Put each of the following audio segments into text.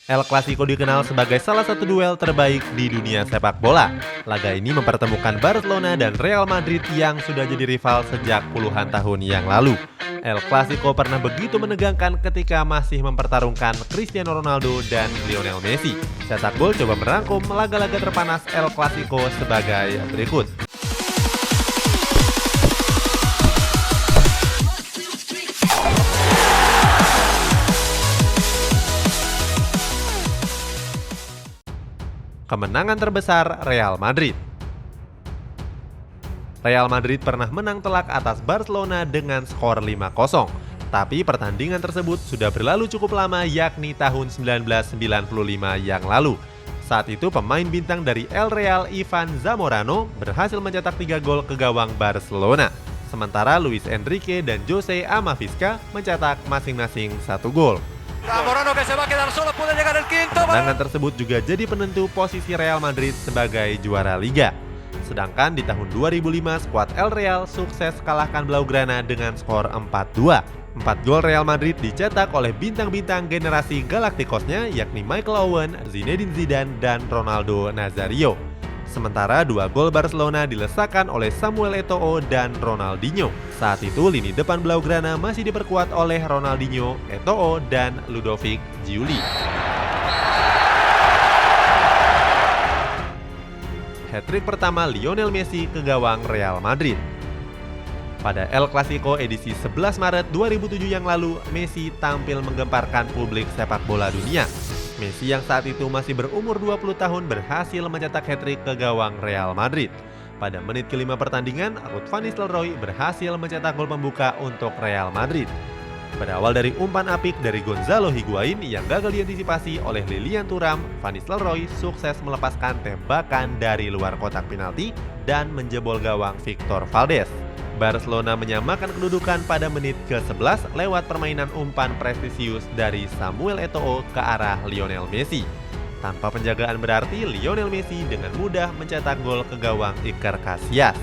El Clasico dikenal sebagai salah satu duel terbaik di dunia sepak bola. Laga ini mempertemukan Barcelona dan Real Madrid yang sudah jadi rival sejak puluhan tahun yang lalu. El Clasico pernah begitu menegangkan ketika masih mempertarungkan Cristiano Ronaldo dan Lionel Messi. Cetak Gol coba merangkum laga-laga terpanas El Clasico sebagai berikut. Kemenangan terbesar Real Madrid. Real Madrid pernah menang telak atas Barcelona dengan skor 5-0. Tapi pertandingan tersebut sudah berlalu cukup lama, yakni tahun 1995 yang lalu. Saat itu pemain bintang dari El Real Ivan Zamorano berhasil mencetak 3 gol ke gawang Barcelona. Sementara Luis Enrique dan Jose Amavisca mencetak masing-masing 1 gol. Zamorano que se va a quedar solo, puede llegar el quinto. Kemenangan tersebut juga jadi penentu posisi Real Madrid sebagai juara Liga. Sedangkan di tahun 2005, skuad El Real sukses kalahkan Blaugrana dengan skor 4-2. 4 gol Real Madrid dicetak oleh bintang-bintang generasi Galacticosnya, yakni Michael Owen, Zinedine Zidane, dan Ronaldo Nazario. Sementara 2 gol Barcelona dilesakan oleh Samuel Eto'o dan Ronaldinho. Saat itu lini depan Blaugrana masih diperkuat oleh Ronaldinho, Eto'o, dan Ludovic Giuli. Hat-trick pertama Lionel Messi ke gawang Real Madrid. Pada El Clasico edisi 11 Maret 2007 yang lalu, Messi tampil menggemparkan publik sepak bola dunia. Messi yang saat itu masih berumur 20 tahun berhasil mencetak hat-trick ke gawang Real Madrid. Pada menit ke-5 pertandingan, Ruud van Nistelrooy berhasil mencetak gol pembuka untuk Real Madrid. Berawal dari umpan apik dari Gonzalo Higuain yang gagal diantisipasi oleh Lilian Thuram, Van Nistelrooy sukses melepaskan tembakan dari luar kotak penalti dan menjebol gawang Victor Valdés. Barcelona menyamakan kedudukan pada menit ke-11 lewat permainan umpan prestisius dari Samuel Eto'o ke arah Lionel Messi. Tanpa penjagaan berarti, Lionel Messi dengan mudah mencetak gol ke gawang Iker Casillas.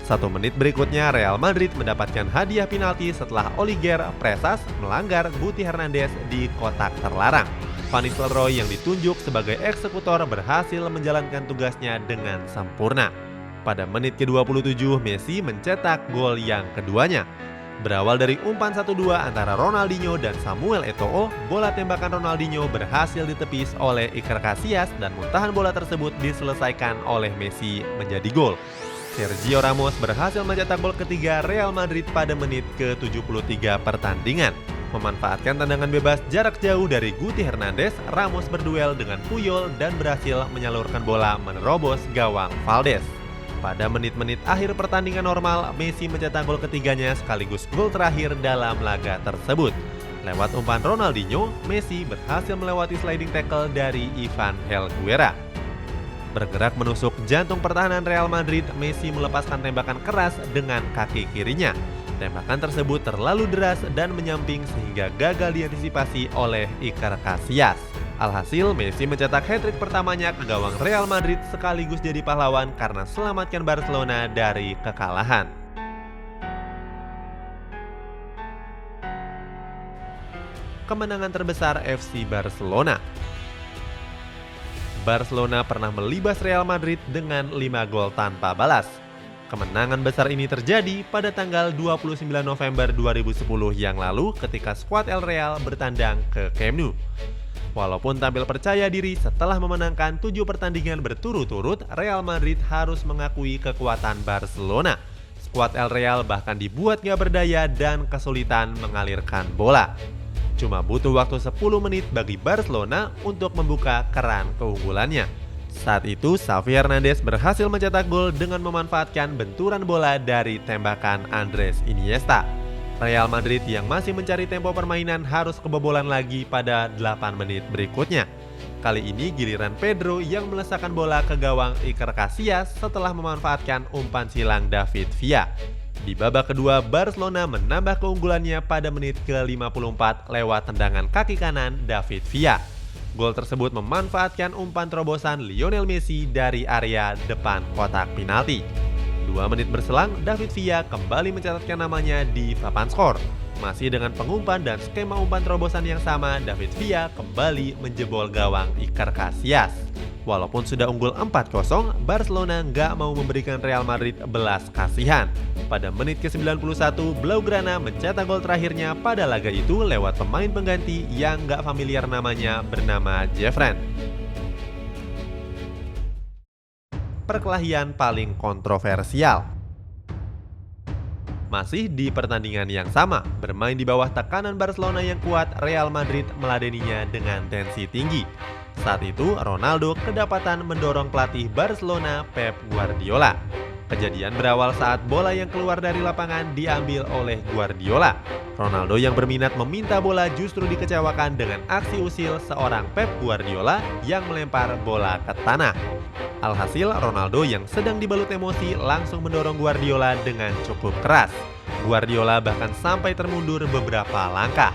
1 menit berikutnya, Real Madrid mendapatkan hadiah penalti setelah Olivier Presas melanggar Guti Hernandez di kotak terlarang. Van Nistelrooy yang ditunjuk sebagai eksekutor berhasil menjalankan tugasnya dengan sempurna. Pada menit ke-27, Messi mencetak gol yang keduanya. Berawal dari umpan 1-2 antara Ronaldinho dan Samuel Eto'o, bola tembakan Ronaldinho berhasil ditepis oleh Iker Casillas dan muntahan bola tersebut diselesaikan oleh Messi menjadi gol. Sergio Ramos berhasil mencetak gol ketiga Real Madrid pada menit ke-73 pertandingan. Memanfaatkan tendangan bebas jarak jauh dari Guti Hernandez, Ramos berduel dengan Puyol dan berhasil menyalurkan bola menerobos gawang Valdés. Pada menit-menit akhir pertandingan normal, Messi mencetak gol ketiganya sekaligus gol terakhir dalam laga tersebut. Lewat umpan Ronaldinho, Messi berhasil melewati sliding tackle dari Ivan Helguera. Bergerak menusuk jantung pertahanan Real Madrid, Messi melepaskan tembakan keras dengan kaki kirinya. Tembakan tersebut terlalu deras dan menyamping sehingga gagal diantisipasi oleh Iker Casillas. Alhasil, Messi mencetak hat-trick pertamanya ke gawang Real Madrid sekaligus jadi pahlawan karena selamatkan Barcelona dari kekalahan. Kemenangan terbesar FC Barcelona. Barcelona pernah melibas Real Madrid dengan 5 gol tanpa balas. Kemenangan besar ini terjadi pada tanggal 29 November 2010 yang lalu ketika skuad El Real bertandang ke Camp Nou. Walaupun tampil percaya diri setelah memenangkan 7 pertandingan berturut-turut, Real Madrid harus mengakui kekuatan Barcelona. Skuad El Real bahkan dibuat gak berdaya dan kesulitan mengalirkan bola. Cuma butuh waktu 10 menit bagi Barcelona untuk membuka keran keunggulannya. Saat itu, Xavi Hernandez berhasil mencetak gol dengan memanfaatkan benturan bola dari tembakan Andres Iniesta. Real Madrid yang masih mencari tempo permainan harus kebobolan lagi pada 8 menit berikutnya. Kali ini giliran Pedro yang melesakkan bola ke gawang Iker Casillas setelah memanfaatkan umpan silang David Villa. Di babak kedua, Barcelona menambah keunggulannya pada menit ke-54 lewat tendangan kaki kanan David Villa. Gol tersebut memanfaatkan umpan terobosan Lionel Messi dari area depan kotak penalti. 2 menit berselang, David Villa kembali mencatatkan namanya di papan skor. Masih dengan pengumpan dan skema umpan terobosan yang sama, David Villa kembali menjebol gawang Iker Casillas. Walaupun sudah unggul 4-0, Barcelona nggak mau memberikan Real Madrid belas kasihan. Pada menit ke-91, Blaugrana mencetak gol terakhirnya pada laga itu lewat pemain pengganti yang nggak familiar namanya bernama Jeffren. Perkelahian paling kontroversial. Masih di pertandingan yang sama, bermain di bawah tekanan Barcelona yang kuat, Real Madrid meladeninya dengan tensi tinggi. Saat itu, Ronaldo kedapatan mendorong pelatih Barcelona Pep Guardiola. Kejadian berawal saat bola yang keluar dari lapangan diambil oleh Guardiola. Ronaldo yang berminat meminta bola justru dikecewakan dengan aksi usil seorang Pep Guardiola yang melempar bola ke tanah. Alhasil, Ronaldo yang sedang dibalut emosi langsung mendorong Guardiola dengan cukup keras. Guardiola bahkan sampai termundur beberapa langkah.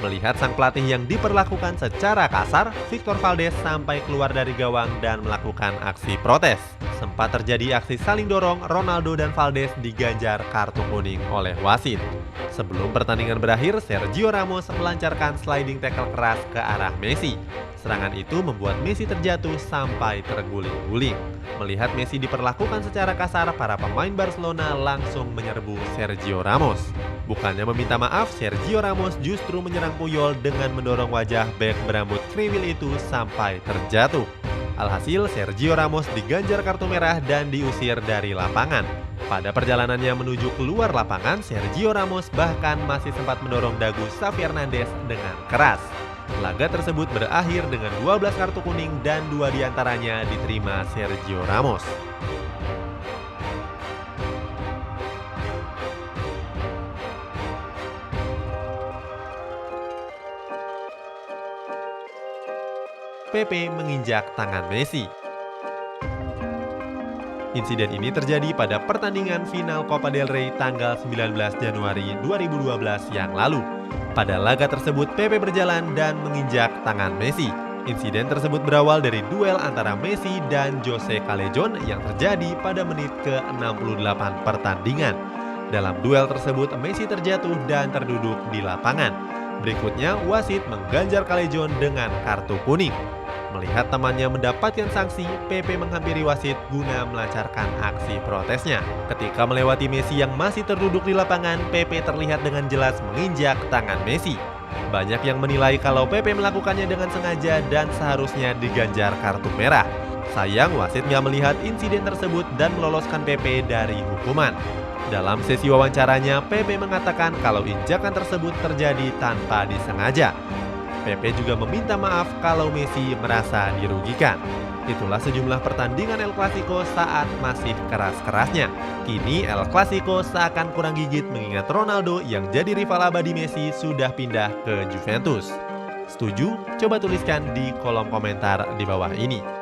Melihat sang pelatih yang diperlakukan secara kasar, Victor Valdés sampai keluar dari gawang dan melakukan aksi protes. Sempat terjadi aksi saling dorong, Ronaldo dan Valdés diganjar kartu kuning oleh wasit. Sebelum pertandingan berakhir, Sergio Ramos melancarkan sliding tackle keras ke arah Messi. Serangan itu membuat Messi terjatuh sampai terguling-guling. Melihat Messi diperlakukan secara kasar, para pemain Barcelona langsung menyerbu Sergio Ramos. Bukannya meminta maaf, Sergio Ramos justru menyerang Puyol dengan mendorong wajah bek berambut kriwil itu sampai terjatuh. Alhasil, Sergio Ramos diganjar kartu merah dan diusir dari lapangan. Pada perjalanannya menuju keluar lapangan, Sergio Ramos bahkan masih sempat mendorong dagu Xavi Hernandez dengan keras. Laga tersebut berakhir dengan 12 kartu kuning dan 2 diantaranya diterima Sergio Ramos. Pepe menginjak tangan Messi. Insiden ini terjadi pada pertandingan final Copa del Rey tanggal 19 Januari 2012 yang lalu. Pada laga tersebut, Pepe berjalan dan menginjak tangan Messi. Insiden tersebut berawal dari duel antara Messi dan Jose Callejon yang terjadi pada menit ke-68 pertandingan. Dalam duel tersebut, Messi terjatuh dan terduduk di lapangan. Berikutnya, wasit mengganjar Callejon dengan kartu kuning. Melihat temannya mendapatkan sanksi, Pepe menghampiri wasit guna melancarkan aksi protesnya. Ketika melewati Messi yang masih terduduk di lapangan, Pepe terlihat dengan jelas menginjak tangan Messi. Banyak yang menilai kalau Pepe melakukannya dengan sengaja dan seharusnya diganjar kartu merah. Sayang, wasit nggak melihat insiden tersebut dan meloloskan Pepe dari hukuman. Dalam sesi wawancaranya, Pepe mengatakan kalau injakan tersebut terjadi tanpa disengaja. Pepe juga meminta maaf kalau Messi merasa dirugikan. Itulah sejumlah pertandingan El Clasico saat masih keras-kerasnya. Kini El Clasico seakan kurang gigit mengingat Ronaldo yang jadi rival abadi Messi sudah pindah ke Juventus. Setuju? Coba tuliskan di kolom komentar di bawah ini.